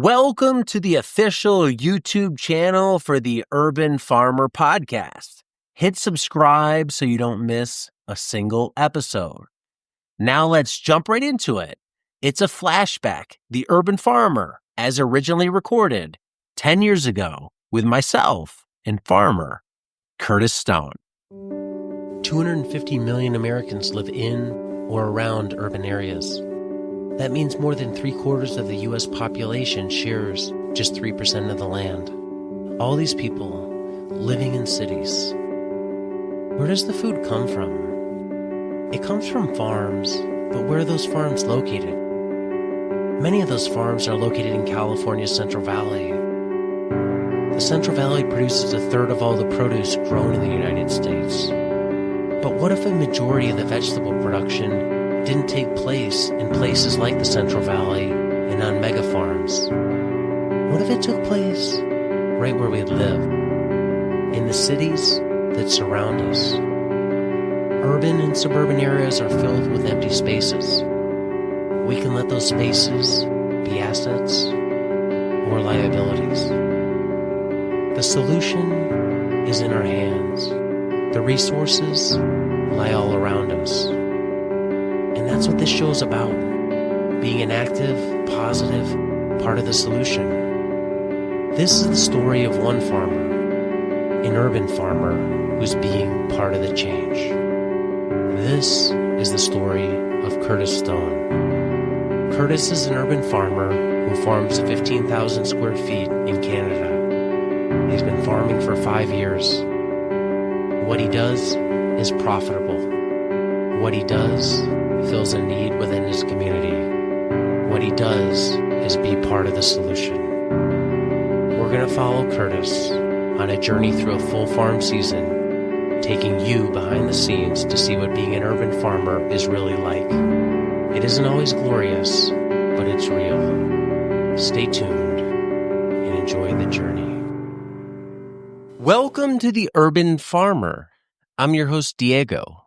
Welcome to the official YouTube channel for the Urban Farmer Podcast. Hit subscribe so you don't miss a single episode. Now let's jump right into it. It's a flashback, The Urban Farmer, as originally recorded 10 years ago with myself and farmer Curtis Stone. 250 million Americans live in or around urban areas. That means more than 3/4 of the U.S. population shares just 3% of the land. All these people living in cities. Where does the food come from? It comes from farms, but where are those farms located? Many of those farms are located in California's Central Valley. The Central Valley produces 1/3 of all the produce grown in the United States. But what if a majority of the vegetable production didn't take place in places like the Central Valley and on mega farms? What if it took place right where we live, in the cities that surround us? Urban and suburban areas are filled with empty spaces. We can let those spaces be assets or liabilities. The solution is in our hands. The resources lie all around us. And that's what this show is about, being an active, positive part of the solution. This is the story of one farmer, an urban farmer who's being part of the change. This is the story of Curtis Stone. Curtis is an urban farmer who farms 15,000 square feet in Canada. He's been farming for 5 years. What he does is profitable. What he does fills a need within his community. What he does is be part of the solution. We're going to follow Curtis on a journey through a full farm season, taking you behind the scenes to see what being an urban farmer is really like. It isn't always glorious, but it's real. Stay tuned and enjoy the journey. Welcome to the Urban Farmer. I'm your host, Diego.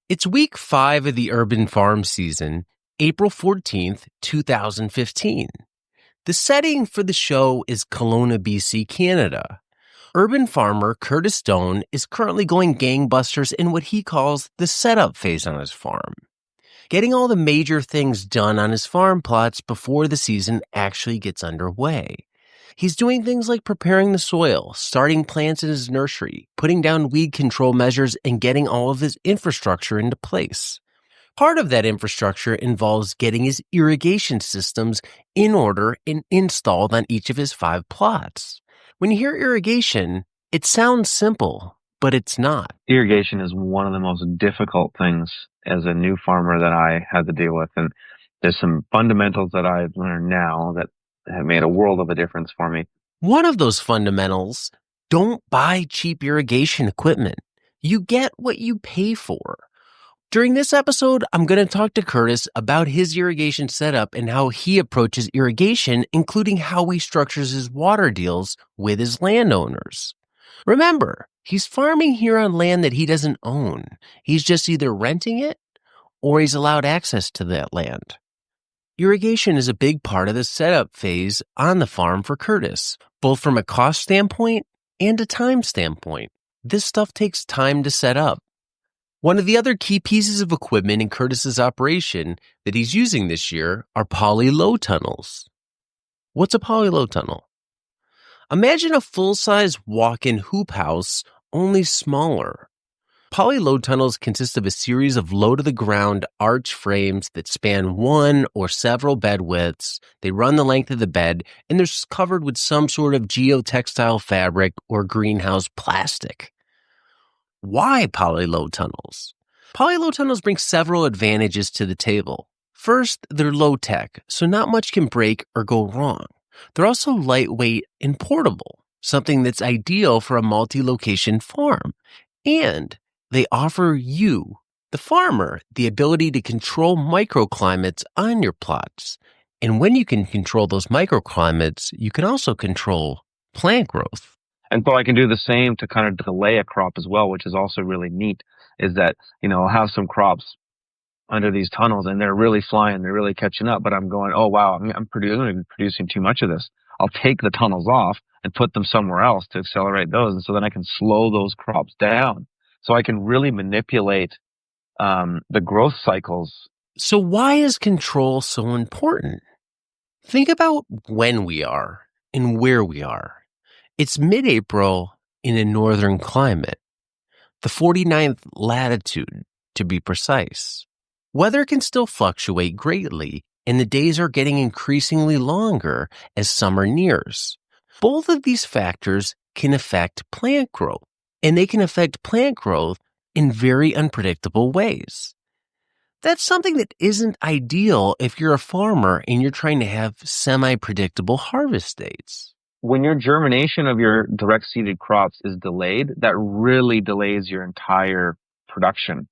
It's week 5 of the urban farm season, April 14th, 2015. The setting for the show is Kelowna, BC, Canada. Urban farmer Curtis Stone is currently going gangbusters in what he calls the setup phase on his farm, getting all the major things done on his farm plots before the season actually gets underway. He's doing things like preparing the soil, starting plants in his nursery, putting down weed control measures, and getting all of his infrastructure into place. Part of that infrastructure involves getting his irrigation systems in order and installed on each of his 5 plots. When you hear irrigation, it sounds simple, but it's not. Irrigation is one of the most difficult things as a new farmer that I had to deal with. And there's some fundamentals that I've learned now that have made a world of a difference for me. One of those fundamentals: don't buy cheap irrigation equipment. You get what you pay for. During this episode, I'm going to talk to Curtis about his irrigation setup and how he approaches irrigation, including how he structures his water deals with his landowners. Remember, he's farming here on land that he doesn't own. He's just either renting it or he's allowed access to that land. Irrigation is a big part of the setup phase on the farm for Curtis, both from a cost standpoint and a time standpoint. This stuff takes time to set up. One of the other key pieces of equipment in Curtis's operation that he's using this year are poly-low tunnels. What's a poly-low tunnel? Imagine a full-size walk-in hoop house, only smaller. Poly-low tunnels consist of a series of low-to-the-ground arch frames that span one or several bed widths. They run the length of the bed, and they're covered with some sort of geotextile fabric or greenhouse plastic. Why poly-low tunnels? Poly-low tunnels bring several advantages to the table. First, they're low-tech, so not much can break or go wrong. They're also lightweight and portable, something that's ideal for a multi-location farm. And they offer you, the farmer, the ability to control microclimates on your plots. And when you can control those microclimates, you can also control plant growth. And so I can do the same to kind of delay a crop as well, which is also really neat, is that, I'll have some crops under these tunnels, and they're really flying, they're really catching up. But I'm going, oh wow, I'm producing too much of this. I'll take the tunnels off and put them somewhere else to accelerate those, and so then I can slow those crops down. So I can really manipulate the growth cycles. So why is control so important? Think about when we are and where we are. It's mid-April in a northern climate, the 49th latitude to be precise. Weather can still fluctuate greatly, and the days are getting increasingly longer as summer nears. Both of these factors can affect plant growth, and they can affect plant growth in very unpredictable ways. That's something that isn't ideal if you're a farmer and you're trying to have semi-predictable harvest dates. When your germination of your direct seeded crops is delayed, that really delays your entire production.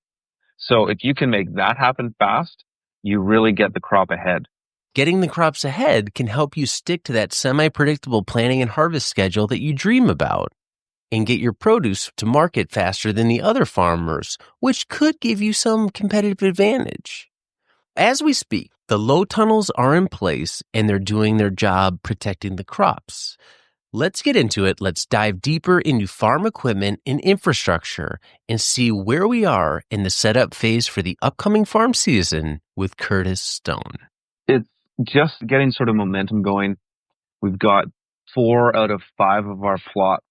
So if you can make that happen fast, you really get the crop ahead. Getting the crops ahead can help you stick to that semi-predictable planting and harvest schedule that you dream about and get your produce to market faster than the other farmers, which could give you some competitive advantage. As we speak, the low tunnels are in place and they're doing their job protecting the crops. Let's get into it. Let's dive deeper into farm equipment and infrastructure and see where we are in the setup phase for the upcoming farm season with Curtis Stone. It's just getting sort of momentum going. We've got 4 out of 5 of our plots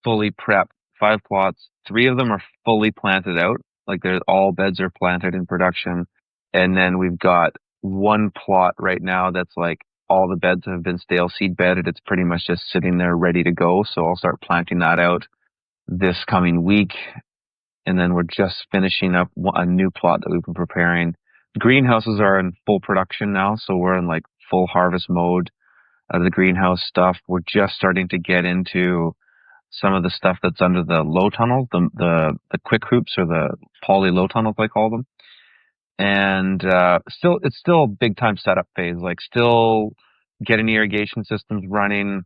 fully prepped, 5 plots. 3 of them are fully planted out. Like all beds are planted in production. And then we've got 1 plot right now that's like all the beds have been stale seed bedded. It's pretty much just sitting there ready to go. So I'll start planting that out this coming week. And then we're just finishing up a new plot that we've been preparing. The greenhouses are in full production now. So we're in like full harvest mode of the greenhouse stuff. We're just starting to get into some of the stuff that's under the low tunnels, the quick hoops, or the poly low tunnels, I call them. And it's still a big time setup phase, like still getting irrigation systems running,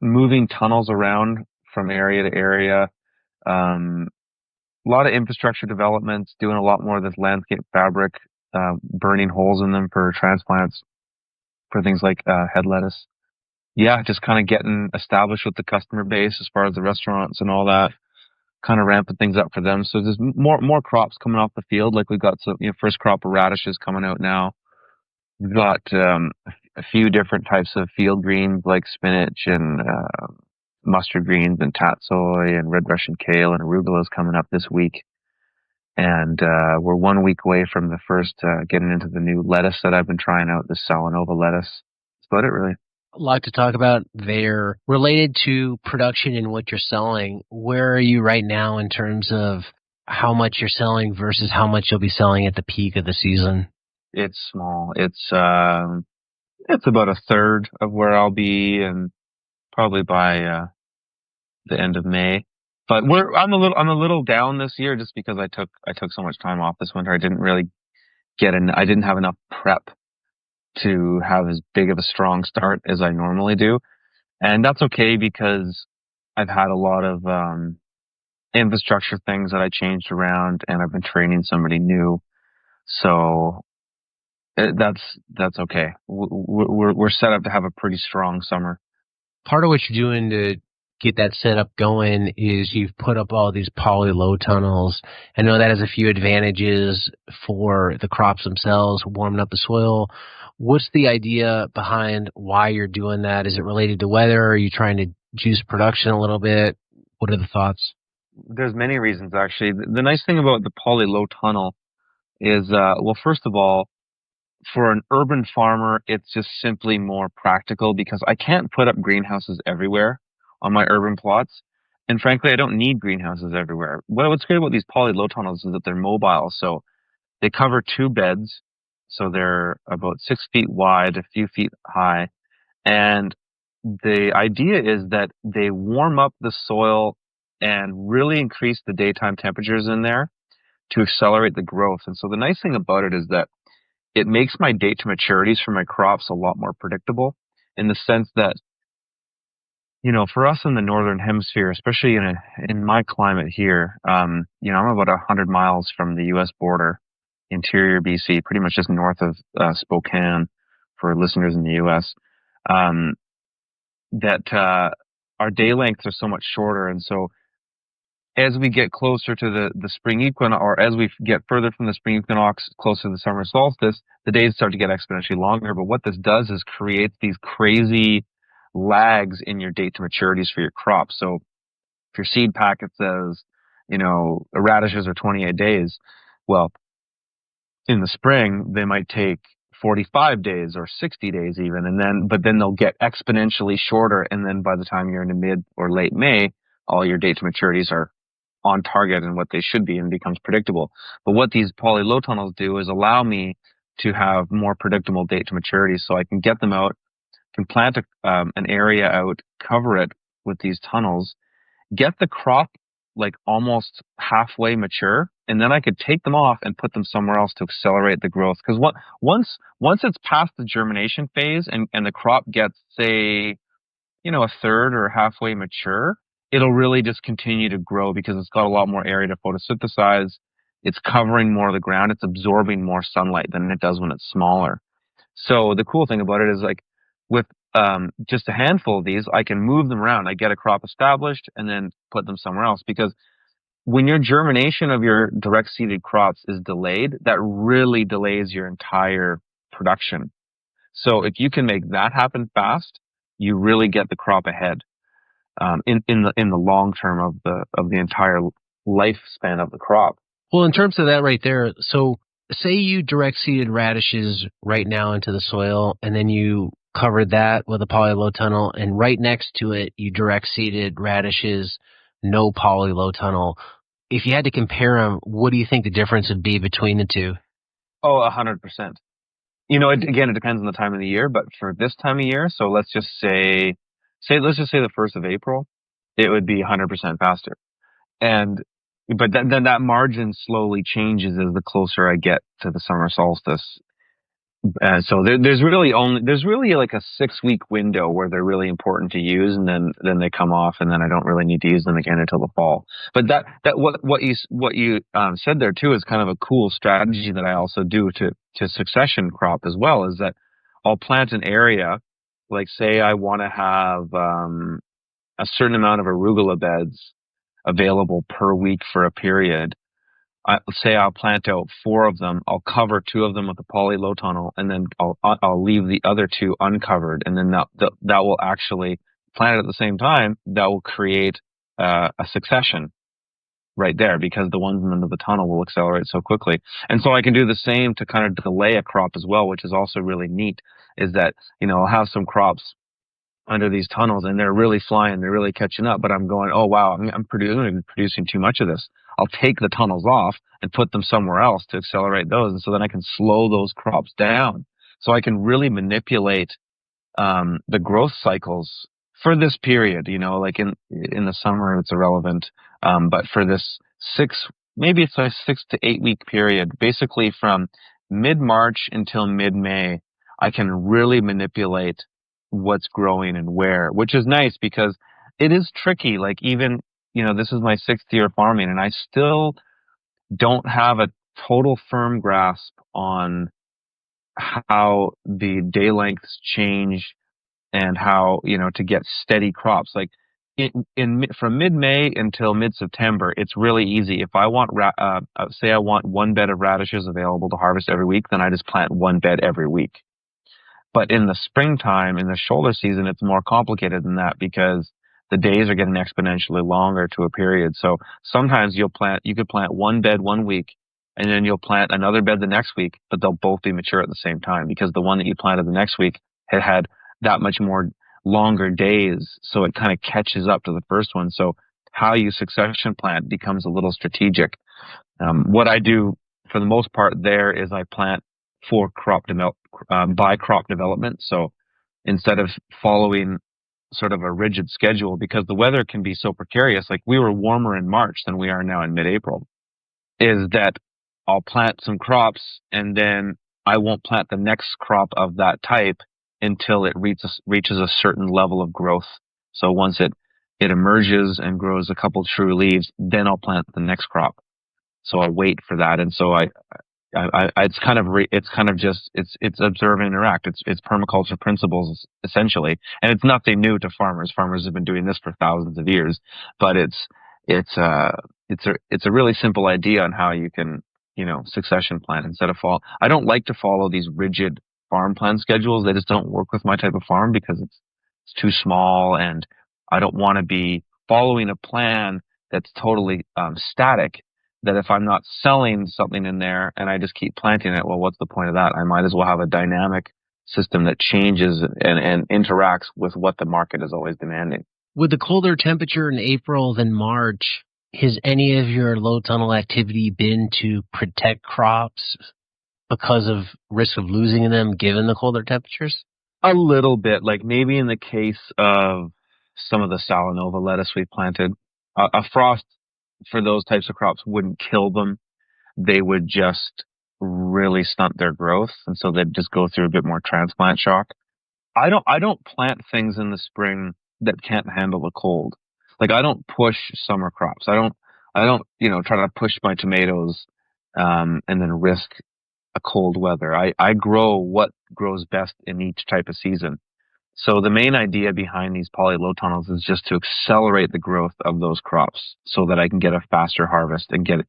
moving tunnels around from area to area. A lot of infrastructure developments, doing a lot more of this landscape fabric, burning holes in them for transplants for things like head lettuce. Yeah, just kind of getting established with the customer base as far as the restaurants and all that, kind of ramping things up for them. So there's more crops coming off the field. Like we've got some, first crop of radishes coming out now. We've got a few different types of field greens like spinach and mustard greens and tatsoi and red Russian kale and arugula is coming up this week. And we're 1 week away from the first getting into the new lettuce that I've been trying out, the Salanova lettuce. That's about it, really. A lot to talk about there. Related to production and what you're selling, where are you right now in terms of how much you're selling versus how much you'll be selling at the peak of the season? It's small. It's about a third of where I'll be, and probably by the end of May. But I'm a little down this year just because I took so much time off this winter. I didn't really I didn't have enough prep to have as big of a strong start as I normally do. And that's okay because I've had a lot of infrastructure things that I changed around, and I've been training somebody new. So that's okay. We're set up to have a pretty strong summer. Part of what you're doing to get that setup going is you've put up all these poly low tunnels. I know that has a few advantages for the crops themselves, warming up the soil. What's the idea behind why you're doing that? Is it related to weather? Are you trying to juice production a little bit? What are the thoughts? There's many reasons, actually. The nice thing about the poly low tunnel is, well, first of all, for an urban farmer, it's just simply more practical because I can't put up greenhouses everywhere on my urban plots. And frankly, I don't need greenhouses everywhere. What's great about these poly low tunnels is that they're mobile. So they cover 2 beds. So they're about 6 feet wide, a few feet high. And the idea is that they warm up the soil and really increase the daytime temperatures in there to accelerate the growth. And so the nice thing about it is that it makes my date to maturities for my crops a lot more predictable, in the sense that, for us in the northern hemisphere, especially in my climate here, I'm about 100 miles from the U.S. border interior BC, pretty much just north of Spokane for listeners in the US, that our day lengths are so much shorter. And so as we get closer to the spring equinox, or as we get further from the spring equinox, closer to the summer solstice, the days start to get exponentially longer. But what this does is creates these crazy lags in your date to maturities for your crop. So if your seed packet says, radishes are 28 days, well, in the spring, they might take 45 days or 60 days even. But then they'll get exponentially shorter. And then by the time you're in mid or late May, all your date to maturities are on target and what they should be, and becomes predictable. But what these poly low tunnels do is allow me to have more predictable date to maturity, so I can get them out, can plant an area out, cover it with these tunnels, get the crop like almost halfway mature, and then I could take them off and put them somewhere else to accelerate the growth. Because once it's past the germination phase and the crop gets, say, a third or halfway mature, it'll really just continue to grow because it's got a lot more area to photosynthesize. It's covering more of the ground. It's absorbing more sunlight than it does when it's smaller. So the cool thing about it is, like, with just a handful of these, I can move them around. I get a crop established and then put them somewhere else, because when your germination of your direct seeded crops is delayed, that really delays your entire production. So if you can make that happen fast, you really get the crop ahead in the long term of the entire lifespan of the crop. Well, in terms of that right there, so say you direct seeded radishes right now into the soil, and then you covered that with a poly low tunnel, and right next to it you direct seeded radishes, no poly low tunnel. If you had to compare them, what do you think the difference would be between the two? Oh, 100%. It depends on the time of the year, but for this time of year, so let's just say the 1st of April, it would be 100% faster. But then that margin slowly changes as the closer I get to the summer solstice. So there's really like a 6-week window where they're really important to use, and then they come off, and then I don't really need to use them again until the fall. But what you said there too is kind of a cool strategy that I also do to succession crop as well, is that I'll plant an area, like say I want to have a certain amount of arugula beds available per week for a period. Say I'll plant out 4 of them. I'll cover 2 of them with a poly low tunnel, and then I'll leave the other 2 uncovered. And then that will actually, plant it at the same time, that will create a succession right there, because the ones under the tunnel will accelerate so quickly. And so I can do the same to kind of delay a crop as well, which is also really neat, is that, I'll have some crops under these tunnels and they're really flying, they're really catching up, but I'm going, oh wow, I'm producing too much of this. I'll take the tunnels off and put them somewhere else to accelerate those, and so then I can slow those crops down. So I can really manipulate the growth cycles for this period. Like in the summer it's irrelevant, but for this maybe it's a 6 to 8 week period, basically from mid-March until mid-May, I can really manipulate what's growing and where, which is nice because it is tricky. Like, even, this is my 6th year farming, and I still don't have a total firm grasp on how the day lengths change and how, to get steady crops. Like from mid-May until mid-September, it's really easy. If I want, say I want 1 bed of radishes available to harvest every week, then I just plant 1 bed every week. But in the springtime, in the shoulder season, it's more complicated than that, because the days are getting exponentially longer to a period. So sometimes you could plant 1 bed 1 week, and then you'll plant another bed the next week, but they'll both be mature at the same time, because the one that you planted the next week had that much more longer days. So it kind of catches up to the first one. So how you succession plant becomes a little strategic. What I do for the most part there is I plant by crop development. So instead of following sort of a rigid schedule, because the weather can be so precarious, like we were warmer in March than we are now in mid-April, is that I'll plant some crops and then I won't plant the next crop of that type until it reaches a certain level of growth. So once it emerges and grows a couple true leaves, then I'll plant the next crop. So I'll wait for that. And so it's kind of it's observe and interact. It's permaculture principles essentially, and it's nothing new to farmers. Farmers have been doing this for thousands of years, but it's it's a really simple idea on how you can, succession plan instead of fall. I don't like to follow these rigid farm plan schedules. They just don't work with my type of farm because it's too small, and I don't want to be following a plan that's totally static, that if I'm not selling something in there and I just keep planting it, well, what's the point of that? I might as well have a dynamic system that changes and interacts with what the market is always demanding. With the colder temperature in April than March, has any of your low tunnel activity been to protect crops because of risk of losing them given the colder temperatures? A little bit, like maybe in the case of some of the Salanova lettuce we planted, a frost for those types of crops wouldn't kill them. They would just really stunt their growth, and so they'd just go through a bit more transplant shock. I don't plant things in the spring that can't handle the cold. Like I don't push summer crops. I don't try to push my tomatoes and then risk a cold weather. I grow what grows best in each type of season. So the main idea behind these poly low tunnels is just to accelerate the growth of those crops so that I can get a faster harvest and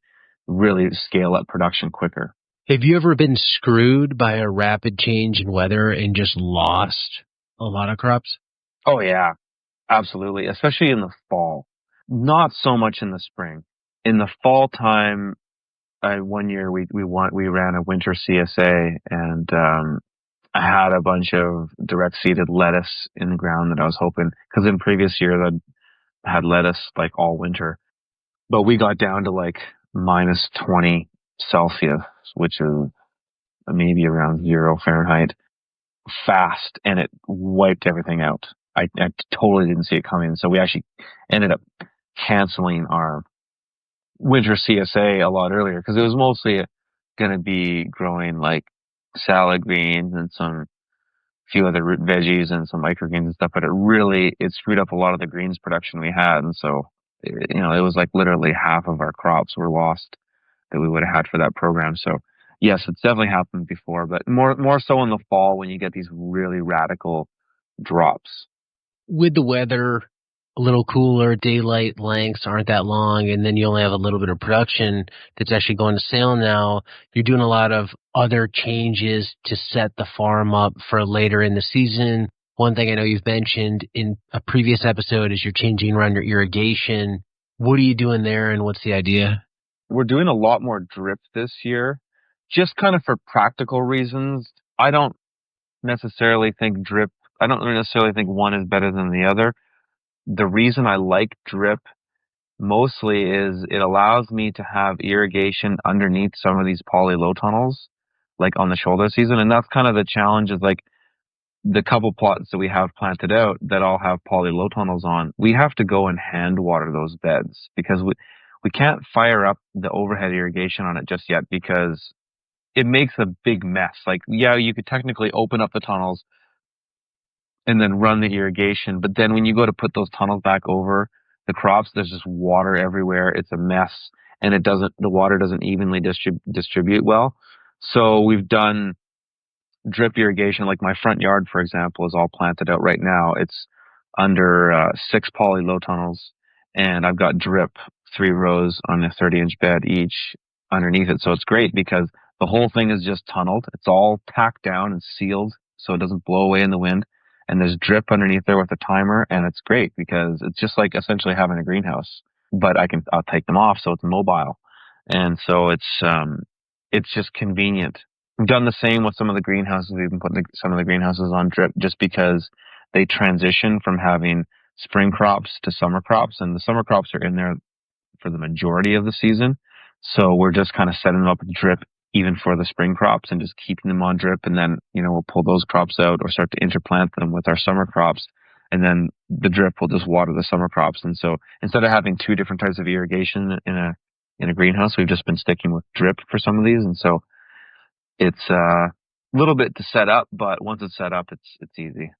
really scale up production quicker. Have you ever been screwed by a rapid change in weather and just lost a lot of crops? Oh yeah, absolutely. Especially in the fall. Not so much in the spring. In the fall time, one year we ran a winter CSA, and I had a bunch of direct seeded lettuce in the ground that I was hoping, because in previous years I'd had lettuce like all winter, but we got down to like minus 20 Celsius, which is maybe around 0 Fahrenheit, fast, and it wiped everything out. I totally didn't see it coming, so we actually ended up canceling our winter CSA a lot earlier because it was mostly going to be growing like salad greens and some few other root veggies and some microgreens and stuff, but it screwed up a lot of the greens production we had, and so it was like literally half of our crops were lost that we would have had for that program. So yes, it's definitely happened before, but more so in the fall when you get these really radical drops. With the weather a little cooler, daylight lengths aren't that long, and then you only have a little bit of production that's actually going to sale now, you're doing a lot of other changes to set the farm up for later in the season. One thing I know you've mentioned in a previous episode is you're changing around your irrigation. What are you doing there, and what's the idea? We're doing a lot more drip this year, just kind of for practical reasons. I don't necessarily think one is better than the other. The reason I like drip mostly is it allows me to have irrigation underneath some of these poly low tunnels, like on the shoulder season. And that's kind of the challenge, is like the couple plots that we have planted out that all have poly low tunnels on. We have to go and hand water those beds because we can't fire up the overhead irrigation on it just yet because it makes a big mess. Like, yeah, you could technically open up the tunnels and then run the irrigation. But then when you go to put those tunnels back over the crops, there's just water everywhere. It's a mess, and the water doesn't evenly distribute well. So we've done drip irrigation. Like my front yard, for example, is all planted out right now. It's under 6 poly low tunnels, and I've got drip 3 rows on a 30-inch bed each underneath it. So it's great because the whole thing is just tunneled. It's all tacked down and sealed so it doesn't blow away in the wind. And there's drip underneath there with a timer, and it's great because it's just like essentially having a greenhouse, but I'll take them off so it's mobile. And so it's just convenient. We've done the same with some of the greenhouses. We've been putting some of the greenhouses on drip just because they transition from having spring crops to summer crops, and the summer crops are in there for the majority of the season. So we're just kind of setting them up with drip even for the spring crops and just keeping them on drip. And then, we'll pull those crops out or start to interplant them with our summer crops. And then the drip will just water the summer crops. And so instead of having 2 different types of irrigation in a greenhouse, we've just been sticking with drip for some of these. And so it's a little bit to set up, but once it's set up, it's easy.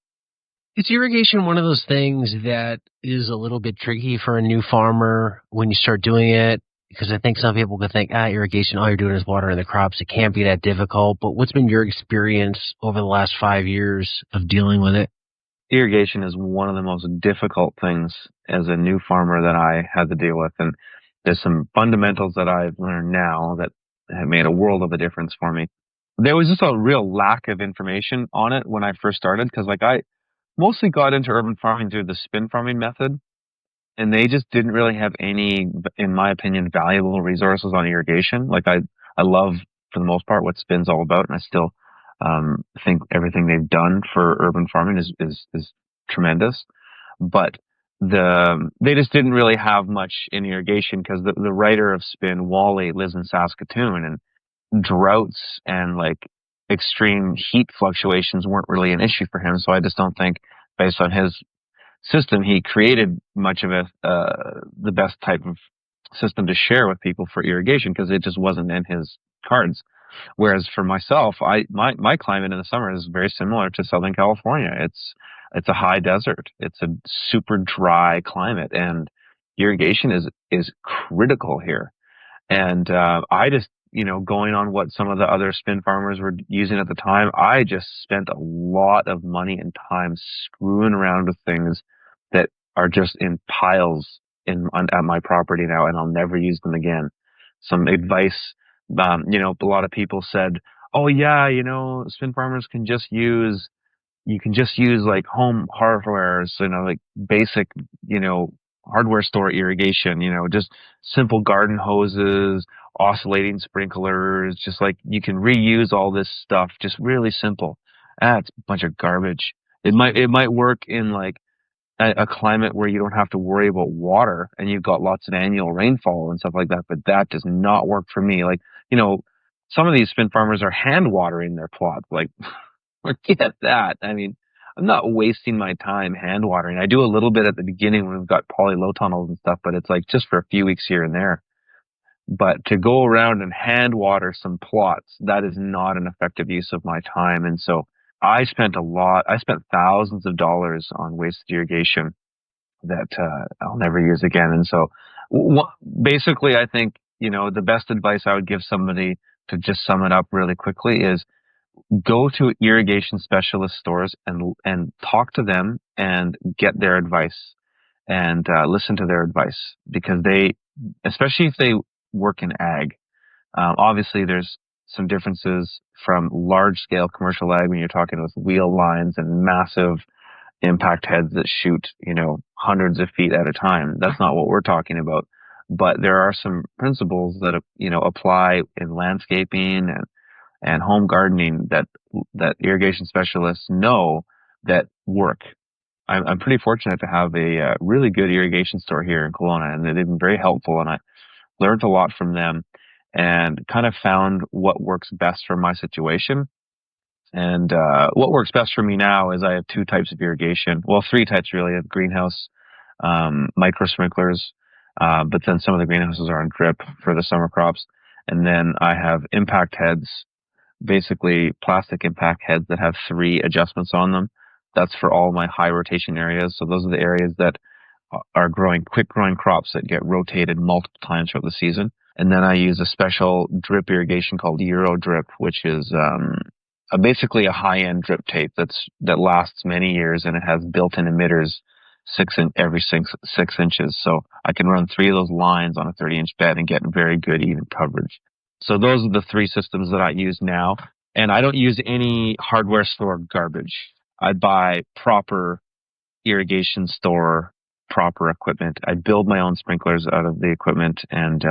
Is irrigation one of those things that is a little bit tricky for a new farmer when you start doing it? Because I think some people could think, irrigation, all you're doing is watering the crops. It can't be that difficult. But what's been your experience over the last 5 years of dealing with it? Irrigation is one of the most difficult things as a new farmer that I had to deal with. And there's some fundamentals that I've learned now that have made a world of a difference for me. There was just a real lack of information on it when I first started because like I mostly got into urban farming through the spin farming method, and they just didn't really have any, in my opinion, valuable resources on irrigation. Like I love for the most part what spin's all about, and I still think everything they've done for urban farming is tremendous. But they just didn't really have much in irrigation because the writer of spin, Wally, lives in Saskatoon, and droughts and like extreme heat fluctuations weren't really an issue for him. So I just don't think, based on his system, he created much of the best type of system to share with people for irrigation because it just wasn't in his cards. Whereas for myself, my climate in the summer is very similar to Southern California. It's a high desert. It's a super dry climate, and irrigation is critical here. And I just, going on what some of the other spin farmers were using at the time, I just spent a lot of money and time screwing around with things that are just in piles at my property now, and I'll never use them again. Some advice, a lot of people said, "Oh yeah, spin farmers you can just use like home hardware, so, like basic, hardware store irrigation, just simple garden hoses, oscillating sprinklers, just like you can reuse all this stuff, just really simple." It's a bunch of garbage. It might work in like a climate where you don't have to worry about water and you've got lots of annual rainfall and stuff like that, but that does not work for me. Like, some of these spin farmers are hand watering their plots. Like, forget that. I mean, I'm not wasting my time hand watering. I do a little bit at the beginning when we've got poly low tunnels and stuff, but it's like just for a few weeks here and there. But to go around and hand water some plots, that is not an effective use of my time. And so I spent thousands of dollars on wasted irrigation that I'll never use again. And so basically, I think, the best advice I would give somebody, to just sum it up really quickly, is go to irrigation specialist stores and talk to them and get their advice, and listen to their advice, because especially if they work in ag, obviously there's some differences from large scale commercial ag when you're talking with wheel lines and massive impact heads that shoot, hundreds of feet at a time. That's not what we're talking about. But there are some principles that, apply in landscaping and home gardening that irrigation specialists know that work. I'm pretty fortunate to have a really good irrigation store here in Kelowna, and they've been very helpful, and I learned a lot from them and kind of found what works best for my situation. And what works best for me now is I have two types of irrigation. Well, three types really. I have greenhouse, micro sprinklers, but then some of the greenhouses are on drip for the summer crops. And then I have impact heads, basically plastic impact heads that have three adjustments on them. That's for all my high rotation areas. So those are the areas that are quick growing crops that get rotated multiple times throughout the season. And then I use a special drip irrigation called Euro Drip, which is basically a high-end drip tape that lasts many years, and it has built-in emitters every 6 inches. So I can run three of those lines on a 30-inch bed and get very good even coverage. So those are the three systems that I use now. And I don't use any hardware store garbage. I buy proper irrigation store, proper equipment. I build my own sprinklers out of the equipment, and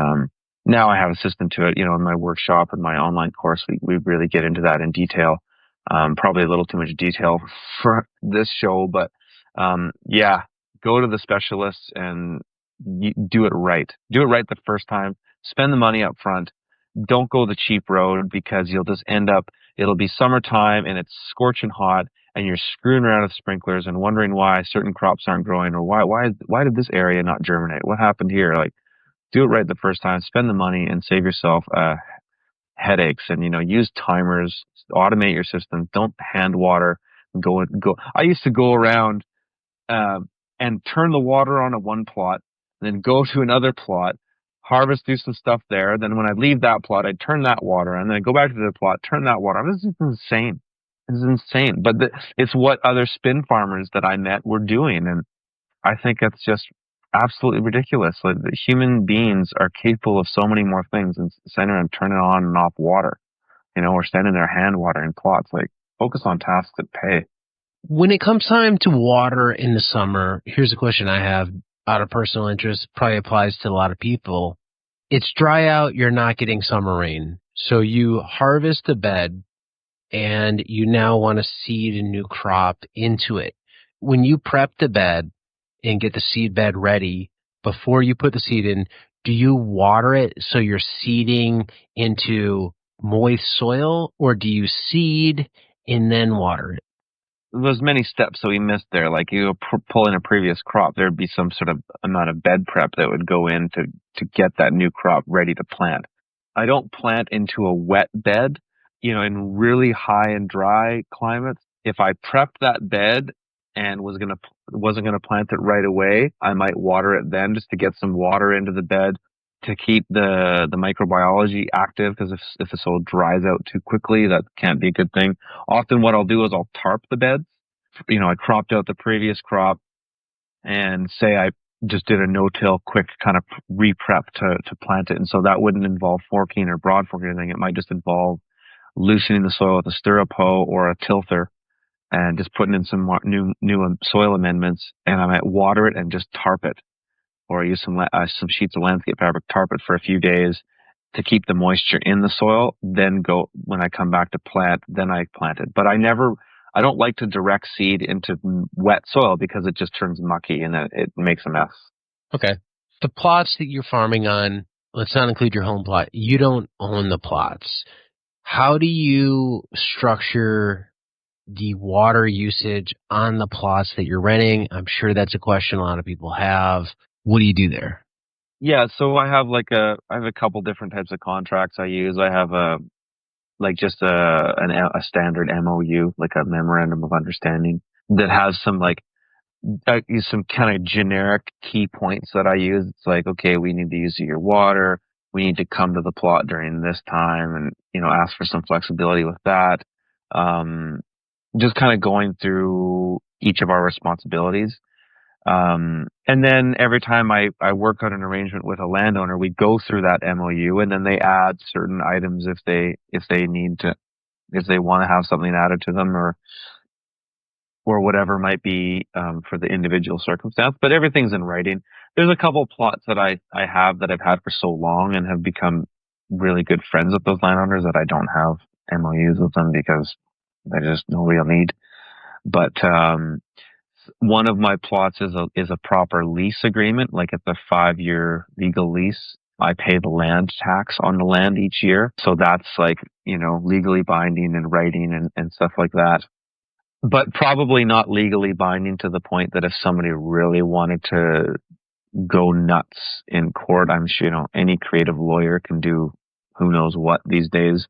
now I have a system to it. In my workshop and my online course, we really get into that in detail. Probably a little too much detail for this show, but yeah, go to the specialists and do it right. Do it right the first time. Spend the money up front. Don't go the cheap road, because you'll just end up, it'll be summertime and it's scorching hot, and you're screwing around with sprinklers and wondering why certain crops aren't growing, or why did this area not germinate? What happened here? Like, do it right the first time, spend the money, and save yourself headaches. And use timers, automate your system. Don't hand water. Go. I used to go around and turn the water on at one plot, and then go to another plot, harvest, do some stuff there. Then when I leave that plot, I'd turn that water on, and then I'd go back to the plot, turn that water on. This is insane. This is insane. But it's what other spin farmers that I met were doing. And I think it's just absolutely ridiculous. Like, the human beings are capable of so many more things than sitting around turning on and off water, or standing there hand watering plots. Like, focus on tasks that pay. When it comes time to water in the summer, here's a question I have out of personal interest, probably applies to a lot of people. It's dry out, you're not getting summer rain. So you harvest the bed and you now want to seed a new crop into it. When you prep the bed and get the seed bed ready, before you put the seed in, do you water it so you're seeding into moist soil, or do you seed and then water it? There's many steps that we missed there. Like, you pull in a previous crop, there'd be some sort of amount of bed prep that would go in to get that new crop ready to plant. I don't plant into a wet bed, in really high and dry climates. If I prepped that bed and wasn't gonna plant it right away, I might water it then, just to get some water into the bed to keep the microbiology active, because if the soil dries out too quickly, that can't be a good thing. Often what I'll do is I'll tarp the beds. I cropped out the previous crop, and say I just did a no-till quick kind of re-prep to plant it. And so that wouldn't involve forking or broad forking or anything. It might just involve loosening the soil with a stirrup hoe or a tilther and just putting in some new soil amendments. And I might water it and just tarp it, or use some sheets of landscape fabric, tarp it for a few days to keep the moisture in the soil. Then when I come back to plant, then I plant it. But I don't like to direct seed into wet soil, because it just turns mucky and it makes a mess. Okay. The plots that you're farming on, let's not include your home plot. You don't own the plots. How do you structure the water usage on the plots that you're renting? I'm sure that's a question a lot of people have. What do you do there? Yeah, so I have a couple different types of contracts I use. I have a standard MOU, like a memorandum of understanding, that has some some kind of generic key points that I use. It's like, okay, we need to use your water. We need to come to the plot during this time, and ask for some flexibility with that. Just kind of going through each of our responsibilities. And then every time I work out an arrangement with a landowner, we go through that MOU, and then they add certain items if they want to have something added to them, or whatever might be for the individual circumstance. But everything's in writing. There's a couple plots that I have that I've had for so long and have become really good friends with those landowners that I don't have MOUs with them, because there's just no real need. But one of my plots is a proper lease agreement. Like, it's a 5-year legal lease. I pay the land tax on the land each year. So that's legally binding and writing and stuff like that. But probably not legally binding to the point that if somebody really wanted to go nuts in court, I'm sure, any creative lawyer can do who knows what these days.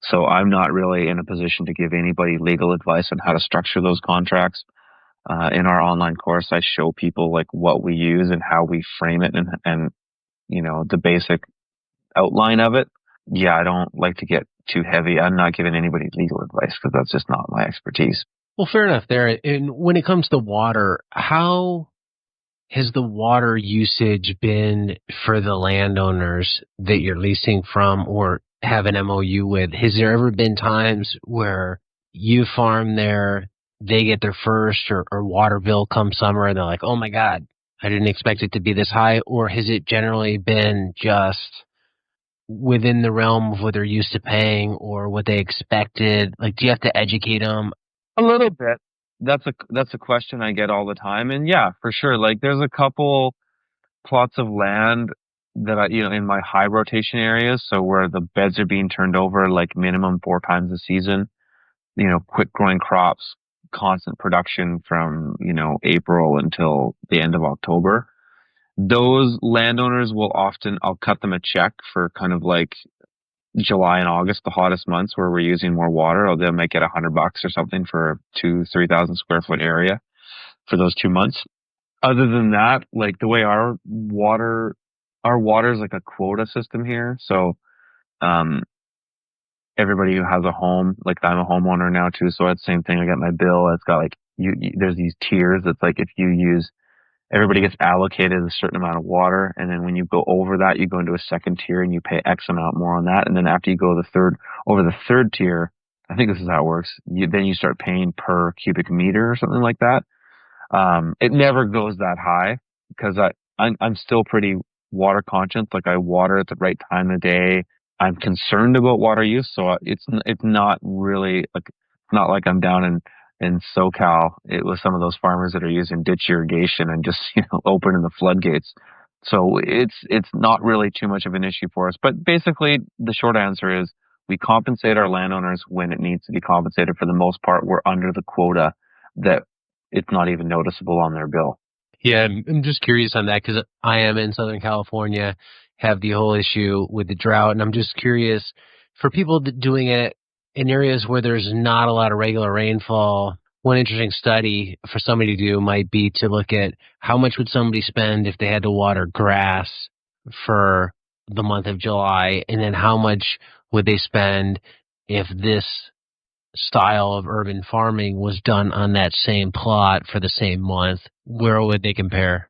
So I'm not really in a position to give anybody legal advice on how to structure those contracts. In our online course, I show people what we use and how we frame it, and the basic outline of it. Yeah, I don't like to get too heavy. I'm not giving anybody legal advice, because that's just not my expertise. Well, fair enough there. And when it comes to water, how has the water usage been for the landowners that you're leasing from or have an MOU with? Has there ever been times where you farm there, they get their first or water bill come summer, and they're like, oh my God, I didn't expect it to be this high? Or has it generally been just within the realm of what they're used to paying or what they expected? Like, do you have to educate them? A little bit. That's a question I get all the time. And yeah, for sure. Like, there's a couple plots of land that I, in my high rotation areas, so where the beds are being turned over minimum 4 times a season, quick growing crops, constant production from, April until the end of October. Those landowners I'll cut them a check for kind of July and August, the hottest months where we're using more water. Or they might get $100 or something for 2,000-3,000 square foot area for those 2 months. Other than that, the way our water our water is like a quota system here. So, um, everybody who has a home, like I'm a homeowner now too. So it's the same thing. I got my bill. It's got like there's these tiers. It's like if you use, everybody gets allocated a certain amount of water. And then when you go over that, you go into a second tier and you pay X amount more on that. And then after you go over the third tier, I think this is how it works. Then you start paying per cubic meter or something like that. It never goes that high because I'm still pretty water conscious. Like I water at the right time of day. I'm concerned about water use, so it's not really like, it's not like I'm down in SoCal with some of those farmers that are using ditch irrigation and just opening the floodgates. So it's not really too much of an issue for us. But basically, the short answer is we compensate our landowners when it needs to be compensated. For the most part, we're under the quota that it's not even noticeable on their bill. Yeah, I'm just curious on that because I am in Southern California, have the whole issue with the drought, and I'm just curious for people doing it in areas where there's not a lot of regular rainfall. One interesting study for somebody to do might be to look at how much would somebody spend if they had to water grass for the month of July, and then how much would they spend if this style of urban farming was done on that same plot for the same month. Where would they compare?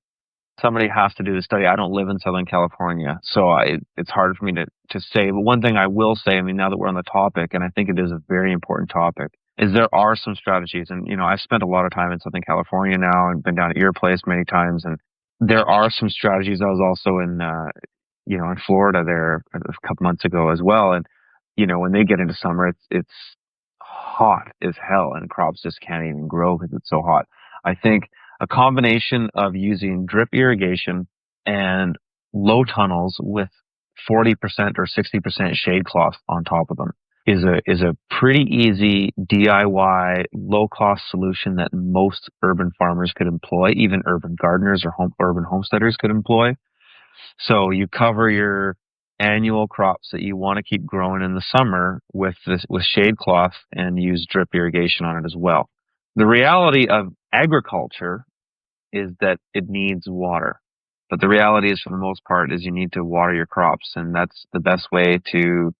Somebody has to do the study. I don't live in Southern California, so it's hard for me to say. But one thing I will say, I mean, now that we're on the topic, and I think it is a very important topic, is there are some strategies. And, I've spent a lot of time in Southern California now and been down at your place many times. And there are some strategies. I was also in Florida there a couple months ago as well. And, when they get into summer, it's hot as hell and crops just can't even grow because it's so hot. I think a combination of using drip irrigation and low tunnels with 40% or 60% shade cloth on top of them is a pretty easy DIY low cost solution that most urban farmers could employ, even urban gardeners or urban homesteaders could employ. So you cover your annual crops that you want to keep growing in the summer with shade cloth and use drip irrigation on it as well. The reality of agriculture is that it needs water. But the reality is, for the most part, is you need to water your crops, and that's the best way to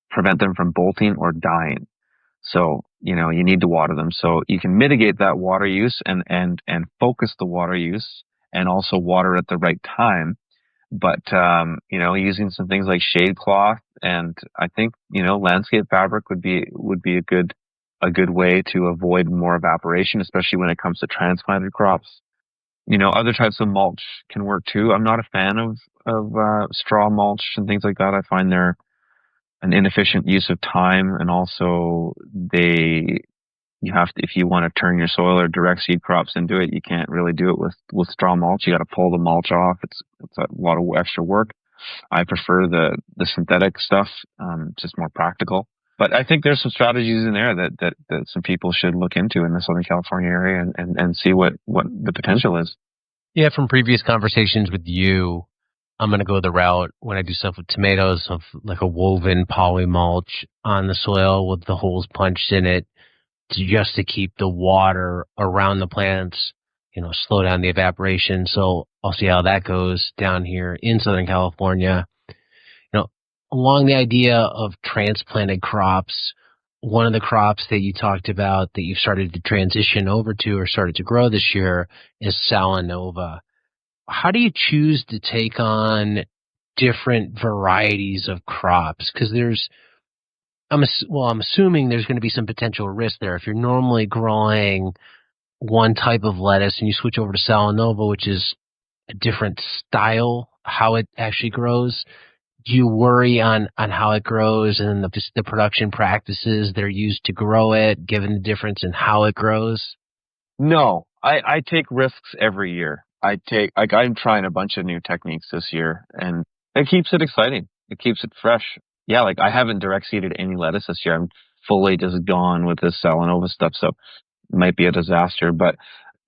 prevent them from bolting or dying. So, you need to water them. So you can mitigate that water use and focus the water use and also water at the right time. But, using some things like shade cloth and I think, landscape fabric would be a good way to avoid more evaporation, especially when it comes to transplanted crops. Other types of mulch can work too. I'm not a fan of straw mulch and things like that. I find they're an inefficient use of time, and also you have to, if you want to turn your soil or direct seed crops into it, you can't really do it with straw mulch. You got to pull the mulch off. It's a lot of extra work. I prefer the synthetic stuff. Just more practical. But I think there's some strategies in there that some people should look into in the Southern California area and see what the potential is. Yeah, from previous conversations with you, I'm going to go the route when I do stuff with tomatoes of like a woven poly mulch on the soil with the holes punched in it just to keep the water around the plants, slow down the evaporation. So I'll see how that goes down here in Southern California. Along the idea of transplanted crops, one of the crops that you talked about that you've started to transition over to or started to grow this year is Salanova. How do you choose to take on different varieties of crops? Because I'm assuming there's going to be some potential risk there. If you're normally growing one type of lettuce and you switch over to Salanova, which is a different style, how it actually grows, do you worry on how it grows and the production practices that are used to grow it, given the difference in how it grows? No, I take risks every year. I'm trying a bunch of new techniques this year, and it keeps it exciting. It keeps it fresh. Yeah, like I haven't direct seeded any lettuce this year. I'm fully just gone with this Salanova stuff, so it might be a disaster. But,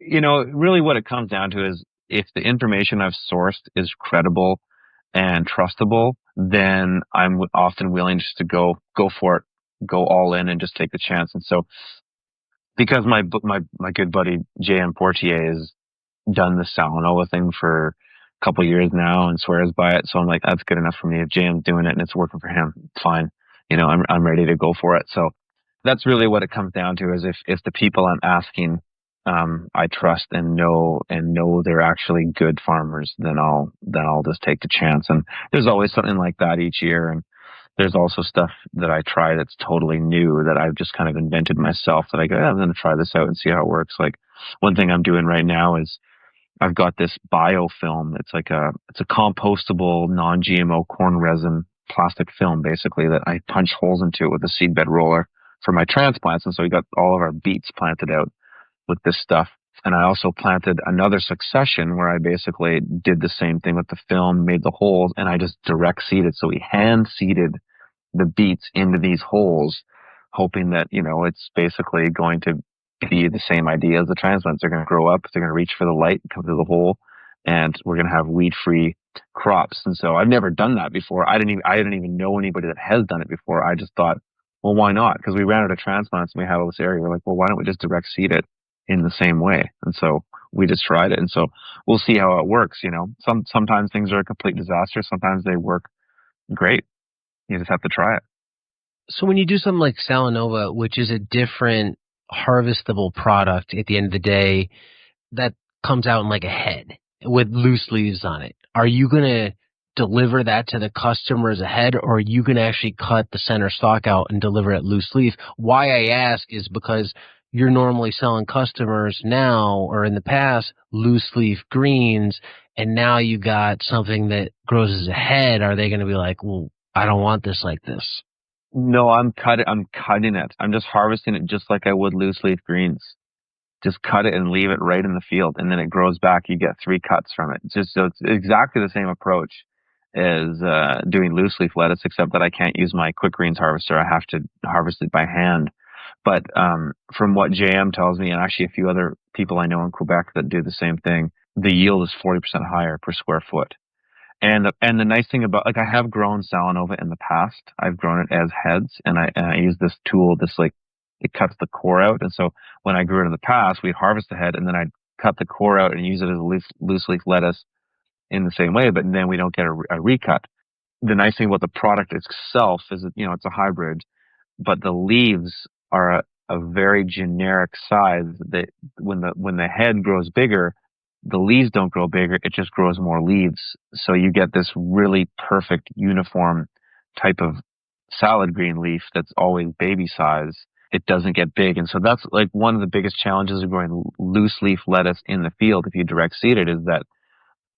really what it comes down to is if the information I've sourced is credible and trustable, then I'm often willing just to go for it, go all in and just take the chance. And so, because my good buddy J.M. Portier has done the Salanova thing for couple years now and swears by it. So I'm like, that's good enough for me. If JM's doing it and it's working for him, fine. I'm ready to go for it. So that's really what it comes down to, is if the people I'm asking, I trust and know they're actually good farmers, then I'll just take the chance. And there's always something like that each year. And there's also stuff that I try that's totally new that I've just kind of invented myself, that I go, I'm going to try this out and see how it works. Like one thing I'm doing right now is I've got this biofilm. It's a compostable non-GMO corn resin plastic film, basically, that I punch holes into it with a seedbed roller for my transplants. And so we got all of our beets planted out with this stuff. And I also planted another succession where I basically did the same thing with the film, made the holes, and I just direct seeded. So we hand seeded the beets into these holes, hoping that, it's basically going to be the same idea as the transplants. They're going to grow up, they're going to reach for the light, come through the hole, and we're going to have weed-free crops. And so I've never done that before. I didn't even know anybody that has done it before. I just thought, well, why not? Because we ran out of transplants and we had all this area. We're like, well, why don't we just direct seed it in the same way? And so we just tried it. And so we'll see how it works. Sometimes things are a complete disaster. Sometimes they work great. You just have to try it. So when you do something like Salanova, which is a different harvestable product at the end of the day, that comes out in like a head with loose leaves on it, are you going to deliver that to the customer as a head, or are you going to actually cut the center stalk out and deliver it loose leaf? Why I ask is because you're normally selling customers now, or in the past, loose leaf greens, and now you got something that grows as a head. Are they going to be like, well, I don't want this like this? No, I'm cutting it. I'm just harvesting it just like I would loose leaf greens. Just cut it and leave it right in the field, and then it grows back. You get 3 cuts from it. So it's exactly the same approach as doing loose leaf lettuce, except that I can't use my quick greens harvester. I have to harvest it by hand. But from what JM tells me, and actually a few other people I know in Quebec that do the same thing, the yield is 40% higher per square foot. And the nice thing about, like, I have grown Salanova in the past. I've grown it as heads, and I use this tool, it cuts the core out. And so when I grew it in the past, we'd harvest the head and then I'd cut the core out and use it as a loose leaf lettuce in the same way, but then we don't get a recut. The nice thing about the product itself is that, it's a hybrid, but the leaves are a very generic size. That when the head grows bigger, the leaves don't grow bigger, it just grows more leaves. So you get this really perfect uniform type of salad green leaf that's always baby size. It doesn't get big. And so that's like one of the biggest challenges of growing loose leaf lettuce in the field if you direct seed it, is that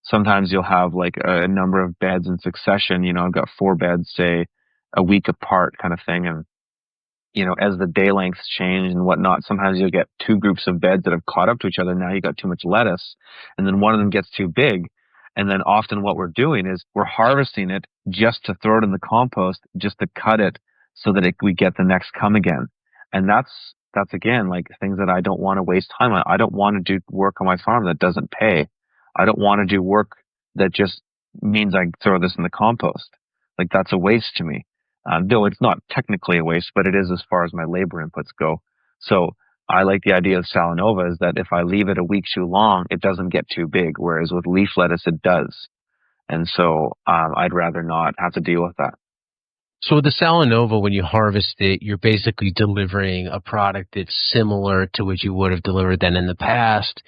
sometimes you'll have like a number of beds in succession. I've got 4 beds, say, a week apart kind of thing. And as the day lengths change and whatnot, sometimes you'll get 2 groups of beds that have caught up to each other. Now you got too much lettuce, and then one of them gets too big. And then often what we're doing is we're harvesting it just to throw it in the compost, just to cut it so that we get the next come again. And that's again, like, things that I don't want to waste time on. I don't want to do work on my farm that doesn't pay. I don't want to do work that just means I throw this in the compost. Like, that's a waste to me. Though it's not technically a waste, but it is as far as my labor inputs go. So I like the idea of Salanova is that if I leave it a week too long, it doesn't get too big, whereas with leaf lettuce, it does. And so I'd rather not have to deal with that. So with the Salanova, when you harvest it, you're basically delivering a product that's similar to what you would have delivered then in the past.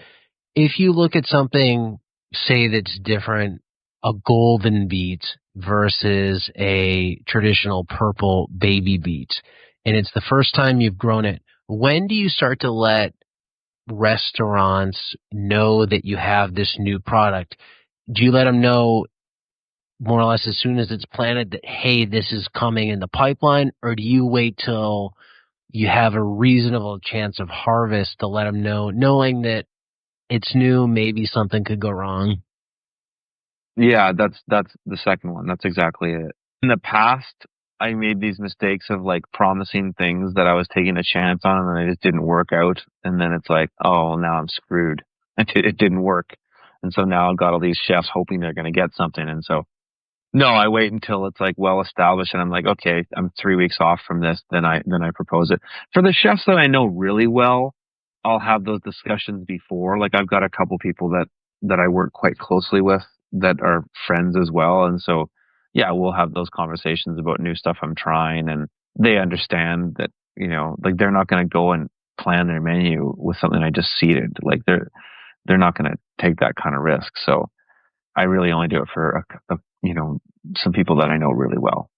If you look at something, say, that's different, a golden beet versus a traditional purple baby beet, and it's the first time you've grown it, when do you start to let restaurants know that you have this new product? Do you let them know more or less as soon as it's planted that, hey, this is coming in the pipeline, or do you wait till you have a reasonable chance of harvest to let them know, knowing that it's new, maybe something could go wrong? Yeah, that's the second one. That's exactly it. In the past, I made these mistakes of like promising things that I was taking a chance on, and they just didn't work out. And then it's like, oh, now I'm screwed. It didn't work. And so now I've got all these chefs hoping they're going to get something. And so, no, I wait until it's like well established, and I'm like, okay, I'm 3 weeks off from this. Then I propose it. For the chefs that I know really well, I'll have those discussions before. Like, I've got a couple people that I work quite closely with that are friends as well. And so, yeah, we'll have those conversations about new stuff I'm trying, and they understand that, like they're not going to go and plan their menu with something I just seeded. Like they're not going to take that kind of risk. So I really only do it for some people that I know really well.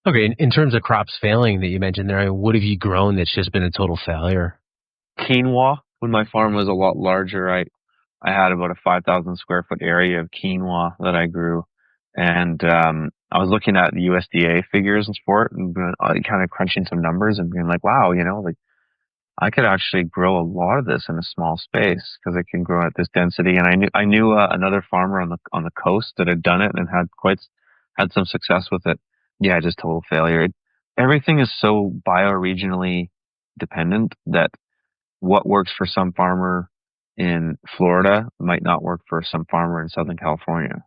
Okay, in terms of crops failing that you mentioned there, what have you grown that's just been a total failure? Quinoa. When my farm was a lot larger, I had about a 5,000 square foot area of quinoa that I grew. And I was looking at the USDA figures for it and kind of crunching some numbers and being like, wow, like I could actually grow a lot of this in a small space because it can grow at this density. And I knew another farmer on the coast that had done it and had some success with it. Yeah, just total failure. Everything is so bioregionally dependent that what works for some farmer in Florida might not work for some farmer in Southern California.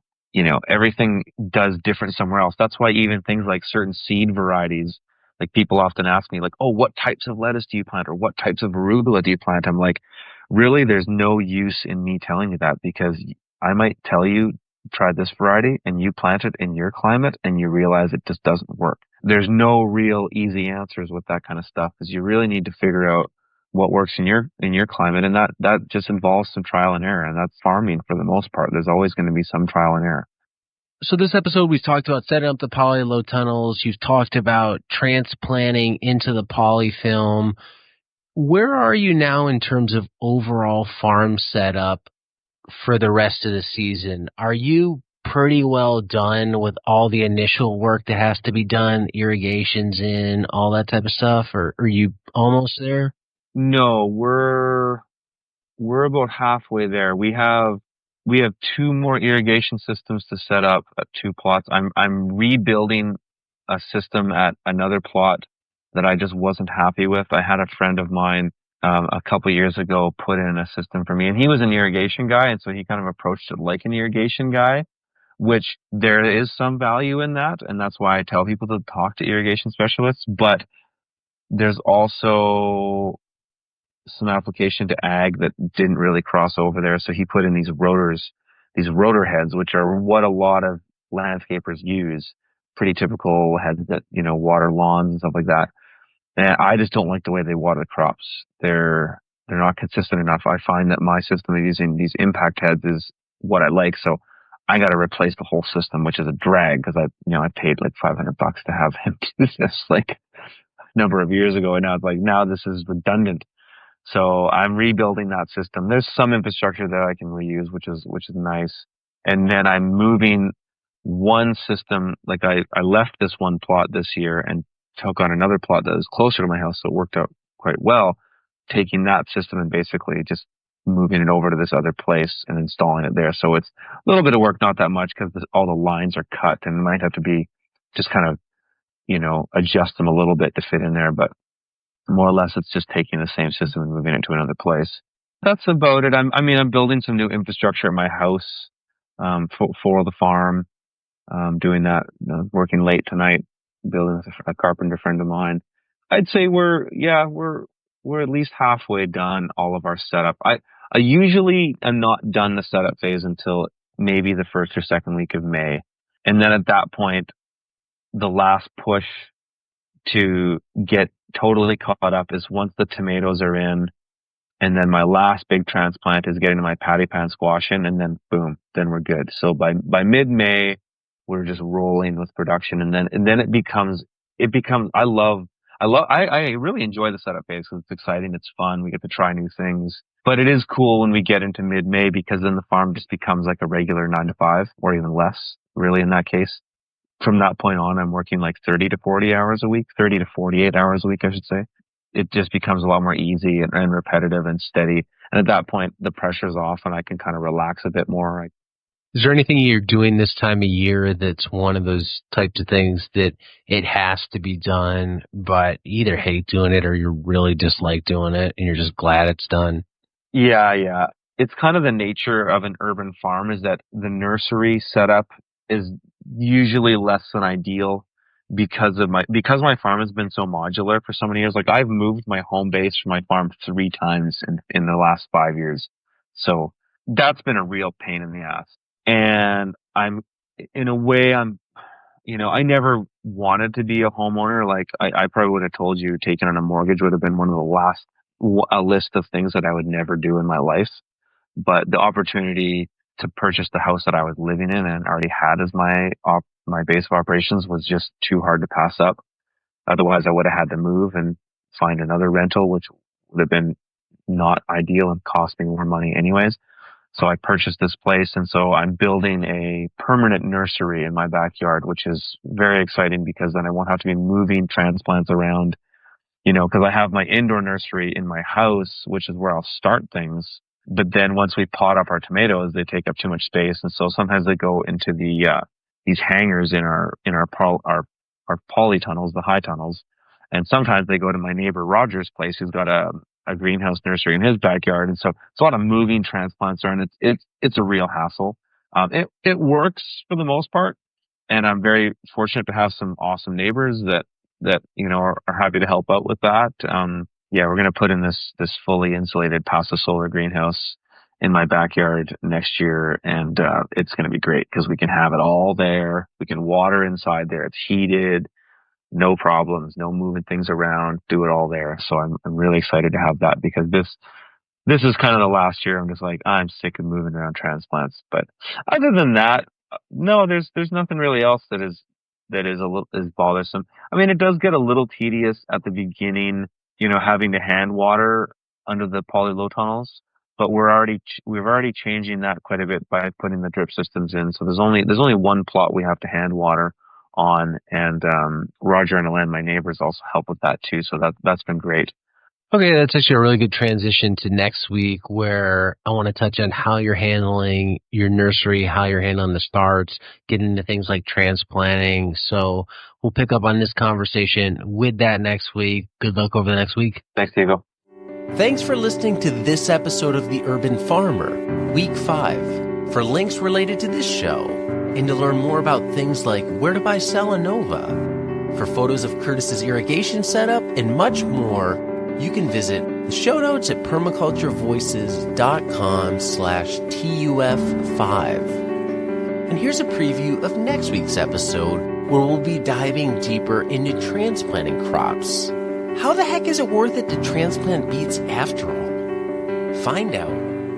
Everything does different somewhere else. That's why even things like certain seed varieties, like people often ask me, like, oh, what types of lettuce do you plant? Or what types of arugula do you plant? I'm like, really, there's no use in me telling you that, because I might tell you, try this variety, and you plant it in your climate and you realize it just doesn't work. There's no real easy answers with that kind of stuff, because you really need to figure out what works in your climate, and that just involves some trial and error, and that's farming for the most part. There's always going to be some trial and error. So this episode, we've talked about setting up the poly low tunnels. You've talked about transplanting into the poly film. Where are you now in terms of overall farm setup for the rest of the season? Are you pretty well done with all the initial work that has to be done, irrigations in, all that type of stuff, or are you almost there? No, we're about halfway there. We have two more irrigation systems to set up at two plots. I'm rebuilding a system at another plot that I just wasn't happy with. I had a friend of mine a couple years ago put in a system for me, and he was an irrigation guy, and so he kind of approached it like an irrigation guy, which there is some value in that, and that's why I tell people to talk to irrigation specialists. But there's also some application to ag that didn't really cross over there. So he put in these rotors, these rotor heads, which are what a lot of landscapers use. Pretty typical heads that, water lawns and stuff like that. And I just don't like the way they water the crops. They're not consistent enough. I find that my system of using these impact heads is what I like. So I got to replace the whole system, which is a drag, because I paid like $500 to have him do this like a number of years ago. And now it's like, now this is redundant. So I'm rebuilding that system. There's some infrastructure that I can reuse, which is nice. And then I'm moving one system. Like I left this one plot this year and took on another plot that is closer to my house, so it worked out quite well. Taking that system and basically just moving it over to this other place and installing it there. So it's a little bit of work, not that much, because all the lines are cut and it might have to be just kind of, adjust them a little bit to fit in there. But more or less, it's just taking the same system and moving it to another place. That's about it. I'm building some new infrastructure at my house for the farm. Doing that, working late tonight, building with a carpenter friend of mine. I'd say we're at least halfway done all of our setup. I usually am not done the setup phase until maybe the first or second week of May, and then at that point, the last push to get totally caught up is once the tomatoes are in, and then my last big transplant is getting my patty pan squash in, and then boom, then we're good. So by mid-May, we're just rolling with production, and then it becomes I really enjoy the setup phase because it's exciting, it's fun, we get to try new things. But it is cool when we get into mid-May, because then the farm just becomes like a regular 9 to 5 or even less, really, in that case. From that point on, I'm working like 30 to 40 hours a week, 30 to 48 hours a week, I should say. It just becomes a lot more easy and repetitive and steady. And at that point, the pressure's off and I can kind of relax a bit more. Is there anything you're doing this time of year that's one of those types of things that it has to be done, but you either hate doing it or you really dislike doing it and you're just glad it's done? Yeah. It's kind of the nature of an urban farm, is that the nursery setup is usually less than ideal because my farm has been so modular for so many years. Like I've moved my home base from my farm 3 times in the last 5 years. So that's been a real pain in the ass. And in a way, I never wanted to be a homeowner. Like I probably would have told you taking on a mortgage would have been one of the last a list of things that I would never do in my life. But the opportunity to purchase the house that I was living in and already had as my base of operations was just too hard to pass up. Otherwise, I would have had to move and find another rental, which would have been not ideal and cost me more money anyways. So I purchased this place, and so I'm building a permanent nursery in my backyard, which is very exciting because then I won't have to be moving transplants around, because I have my indoor nursery in my house, which is where I'll start things. But then once we pot up our tomatoes, they take up too much space, and so sometimes they go into these hangers in our polytunnels, the high tunnels, and sometimes they go to my neighbor Roger's place, who's got a greenhouse nursery in his backyard, and so it's a lot of moving transplants around. It's a real hassle. It works for the most part, and I'm very fortunate to have some awesome neighbors that are happy to help out with that. Yeah, we're gonna put in this fully insulated Paso Solar greenhouse in my backyard next year, and it's gonna be great because we can have it all there. We can water inside there. It's heated, no problems, no moving things around. Do it all there. So I'm really excited to have that because this is kind of the last year. I'm just like, I'm sick of moving around transplants. But other than that, no, there's nothing really else that is is bothersome. I mean, it does get a little tedious at the beginning, having to hand water under the poly low tunnels. But we're already changing that quite a bit by putting the drip systems in. So there's only one plot we have to hand water on, and Roger and Elaine, my neighbors, also help with that too. So that's been great. Okay, that's actually a really good transition to next week, where I want to touch on how you're handling your nursery, how you're handling the starts, get into things like transplanting. So we'll pick up on this conversation with that next week. Good luck over the next week. Thanks, Diego. Thanks for listening to this episode of The Urban Farmer, Week 5. For links related to this show, and to learn more about things like where to buy Salanova, for photos of Curtis's irrigation setup, and much more, you can visit the show notes at permaculturevoices.com/TUF5. And here's a preview of next week's episode, where we'll be diving deeper into transplanting crops. How the heck is it worth it to transplant beets after all? Find out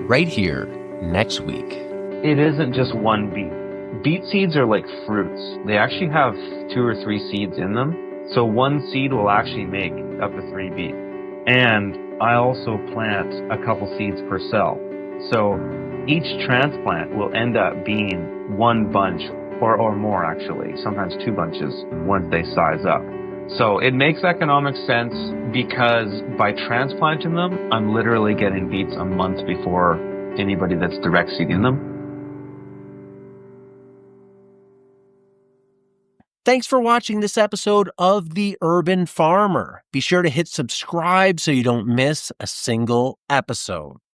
right here next week. It isn't just one beet. Beet seeds are like fruits. They actually have 2 or 3 seeds in them. So one seed will actually make up to 3 beet. And I also plant a couple seeds per cell. So each transplant will end up being one bunch or more, actually, sometimes 2 bunches once they size up. So it makes economic sense because by transplanting them, I'm literally getting beets a month before anybody that's direct seeding them. Thanks for watching this episode of The Urban Farmer. Be sure to hit subscribe so you don't miss a single episode.